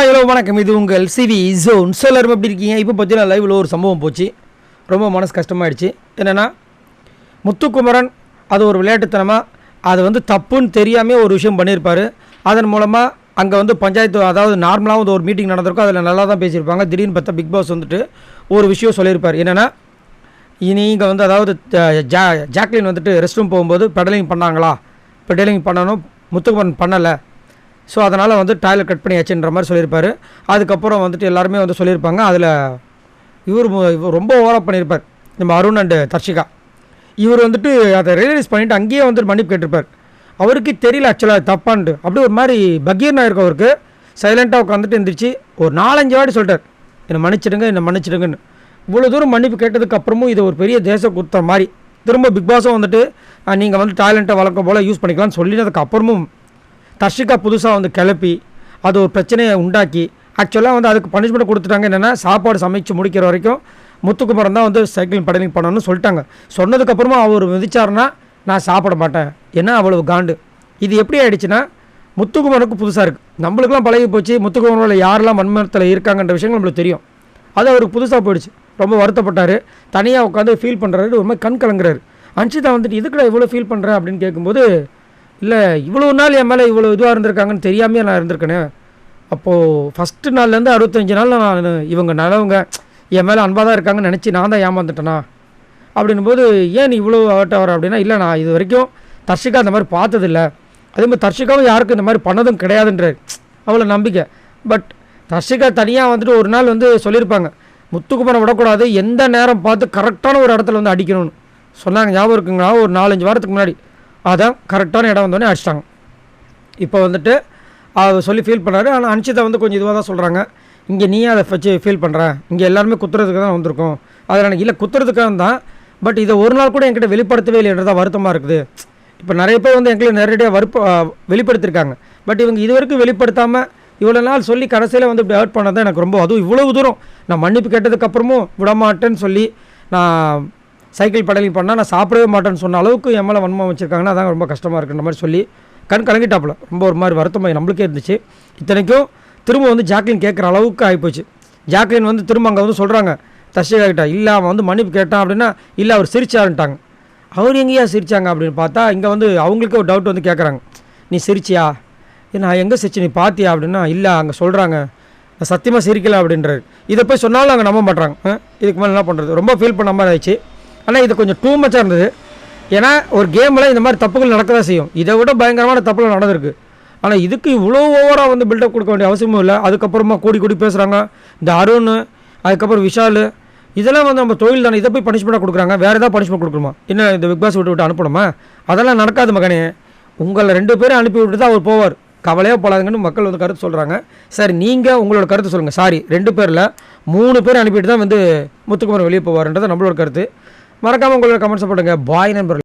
Hi hello வணக்கம். இது உங்கள் சிவி ஜோன். ஸோ எல்லாரும் எப்படி இருக்கீங்க? இப்போ பார்த்தீங்கன்னா லைவில் ஒரு சம்பவம் போச்சு. ரொம்ப மனசு கஷ்டமாயிடுச்சு. என்னென்னா, முத்துக்குமரன் அது ஒரு விளையாட்டுத்தனமாக அது வந்து தப்புன்னு தெரியாமல் ஒரு விஷயம் பண்ணியிருப்பார். அதன் மூலமாக அங்கே பஞ்சாயத்து, அதாவது நார்மலாக ஒரு மீட்டிங் நடந்திருக்கும், அதில் நல்லா தான் பேசியிருப்பாங்க. திடீர்னு பார்த்தா பிக் பாஸ் ஒரு விஷயம் சொல்லியிருப்பார். என்னென்னா, நீங்கள் அதாவது ஜாக்லின் ரெஸ்ட் ரூம் போகும்போது பெடலிங் பண்ணாங்களா? பெடலிங் பண்ணணும், முத்துக்குமரன் பண்ணலை. ஸோ அதனால் டாய்லெட் கட் பண்ணியாச்சுன்ற மாதிரி சொல்லியிருப்பார். அதுக்கப்புறம் எல்லாருமே சொல்லியிருப்பாங்க. அதில் இவர் ரொம்ப ஓவராக பண்ணியிருப்பார், நம்ம அருண் அண்டு தர்ஷிகா. இவர் அதை ரியலைஸ் பண்ணிவிட்டு அங்கேயே மன்னிப்பு கேட்டிருப்பார். அவருக்கு தெரியல ஆக்சுவலாக தப்பான்ட்டு. அப்படி ஒரு மாதிரி பகீர்னா இருக்கும் அவருக்கு. சைலண்ட்டாக உட்காந்துட்டு இருந்துச்சு. ஒரு 4-5 வாட்டி சொல்லிட்டார், என்னை மன்னிச்சிடுங்கன்னு. இவ்வளோ தூரம் மன்னிப்பு கேட்டதுக்கு அப்புறமும் இது ஒரு பெரிய தேச குத்தம் மாதிரி திரும்ப பிக் பாஸும் நீங்கள் டாய்லெட்டை வழக்கம் போல் யூஸ் பண்ணிக்கலாம்னு சொல்லினதுக்கு அப்புறமும் தர்ஷிகா புதுசாக கிளப்பி அது ஒரு பிரச்சனையை உண்டாக்கி ஆக்சுவலாக அதுக்கு பனிஷ்மெண்ட் கொடுத்துட்டாங்க. என்னென்னா, சாப்பாடு சமைச்சு முடிக்கிற வரைக்கும் முத்துக்குமரன் தான் சைக்கிளிங் பெடலிங் பண்ணணும்னு சொல்லிட்டாங்க. சொன்னதுக்கப்புறமா அவர் விதிச்சாருன்னா நான் சாப்பிட மாட்டேன், ஏன்னா அவ்வளவு காண்டு. இது எப்படி ஆகிடுச்சுன்னா, முத்துக்குமரனுக்கு புதுசாக இருக்குது. நம்மளுக்கெல்லாம் பழகி போச்சு. முத்துக்குமரனில் யாரெல்லாம் வன்மத்தில் இருக்காங்கன்ற விஷயங்கள் நம்மளுக்கு தெரியும். அது அவருக்கு புதுசாக போயிடுச்சு. ரொம்ப வருத்தப்பட்டார். தனியாக உட்காந்து ஃபீல் பண்ணுறாரு. ஒரு மாதிரி கண் கலங்குறாரு. அன்ஷிதா இதுக்குடா இவ்வளோ ஃபீல் பண்ணுறேன் அப்படின்னு கேட்கும்போது, இல்லை இவ்வளோ நாள் என் மேலே இவ்வளோ இதுவாக இருந்திருக்காங்கன்னு தெரியாமே நான் இருந்திருக்கேனே. அப்போது ஃபஸ்ட்டு நாள்லேருந்து 65 நாள் நான் இவங்க நல்லவங்க என் மேலே அன்பாக தான் இருக்காங்கன்னு நினச்சி நான் தான் ஏமாந்துட்டேனா அப்படின்னும்போது, ஏன் நீ இவ்வளோ ஆட்ட வர அப்படின்னா, இல்லை நான் இது வரைக்கும் தர்ஷிகா அந்த மாதிரி பார்த்ததில்லை. அதே மாதிரி தர்ஷிகாவும் யாருக்கும் இந்த மாதிரி பண்ணதும் கிடையாதுன்றார். அவ்வளோ நம்பிக்கை. பட் தர்ஷிகா தனியாக ஒரு நாள் சொல்லியிருப்பாங்க, முத்துக்குமரனை விடக்கூடாது, எந்த நேரம் பார்த்து கரெக்டான ஒரு இடத்துல அடிக்கணும்னு சொன்னாங்க. ஞாபகம் இருக்குங்களா? ஒரு 4-5 வாரத்துக்கு முன்னாடி அதான் கரெக்டான இடம் வந்தோடனே அடிச்சிட்டாங்க. இப்போ அதை சொல்லி ஃபீல் பண்ணார். ஆனால் அன்ஷிதா கொஞ்சம் இதுவாக தான் சொல்கிறாங்க, இங்கே நீயே அதை வச்சு ஃபீல் பண்ணுறேன், இங்கே எல்லாருமே குத்துறதுக்கு தான் வந்திருக்கோம். அதில் எனக்கு இல்லை குத்துறதுக்காக தான், பட் இதை ஒரு நாள் கூட என்கிட்ட வெளிப்படுத்தவே இல்லைன்றதான் வருத்தமாக இருக்குது. இப்போ நிறைய பேர் எங்களை நேரடியாக வெளிப்படுத்தியிருக்காங்க. பட் இவங்க இது வரைக்கும் வெளிப்படுத்தாமல் இவ்வளோ நாள் சொல்லி கடைசியில் இப்படி ஹர்ட் பண்ணதான் எனக்கு ரொம்ப, அதுவும் இவ்வளவு தூரம் நான் மன்னிப்பு கேட்டதுக்கப்புறமும் விடமாட்டேன்னு சொல்லி நான் சைக்கிள் பெடலிங் பண்ணால் நான் சாப்பிடவே மாட்டேன்னு சொன்ன அளவுக்கு என் மேலே வன்மம் வச்சுருக்காங்கன்னா அதான் ரொம்ப கஷ்டமாக இருக்குன்ற மாதிரி சொல்லி கலங்கிட்டாப்புல. ரொம்ப ஒரு மாதிரி வருத்தமாக நம்மளுக்கே இருந்துச்சு. இத்தனைக்கும் திரும்ப ஜாக்லின் கேட்குற அளவுக்கு ஆகிப்போச்சு. ஜாக்லின் திரும்ப அங்கே சொல்கிறாங்க தர்ஷிகா கிட்ட, இல்லை அவன் மன்னிப்பு கேட்டான் அப்படின்னா, இல்லை அவர் சிரிச்சாருன்ட்டாங்க. அவர் எங்கேயா சிரிச்சாங்க அப்படின்னு பார்த்தா, இங்கே அவங்களுக்கே ஒரு டவுட் கேட்குறாங்க, நீ சிரிச்சியா? நான் எங்கே சிரிச்சு நீ பார்த்தியா அப்படின்னா, இல்லை அங்கே சொல்கிறாங்க நான் சத்தியமாக சிரிக்கலை அப்படின்றாரு. இதை போய் சொன்னாலும் அங்கே நம்ப மாட்றாங்க. இதுக்கு மேலே என்ன பண்ணுறது? ரொம்ப ஃபீல் பண்ண மாதிரி ஆயிடுச்சு. ஆனால் இது கொஞ்சம் டூ மச்சாக இருந்தது. ஏன்னா ஒரு கேமில் இந்த மாதிரி தப்புகள் நடக்க தான் செய்யும். இதை விட பயங்கரமான தப்புகள் நடந்திருக்கு. ஆனால் இதுக்கு இவ்வளோ ஓவராக பில்டப் கொடுக்க வேண்டிய அவசியமும் இல்லை. அதுக்கப்புறமா கூடி பேசுகிறாங்க இந்த அருண், அதுக்கப்புறம் விஷால். இதெல்லாம் நம்ம தொழில் தானே, இதை போய் பனிஷ்மெண்ட்டாக கொடுக்குறாங்க. வேறு ஏதாவது பனிஷ்மெண்ட் கொடுக்கணுமா? என்ன இந்த பிக் பாஸ் விட்டு அனுப்பணுமா? அதெல்லாம் நடக்காது மகனே. உங்களை 2 பேரும் அனுப்பி விட்டு தான் அவர் போவார். கவலையாக போகாதுங்கன்னு மக்கள் கருத்து சொல்கிறாங்க. சரி, நீங்கள் உங்களோட கருத்து சொல்லுங்கள். சாரி, 2 பேரில் 3 பேர் அனுப்பிட்டு தான் முத்துக்குமரன் வெளியே போவார்ன்றது நம்மளோட கருத்து. மறக்காமல் உங்களோட கமெண்ட்ஸ் போடுங்க. பாய் நண்பர்கள்.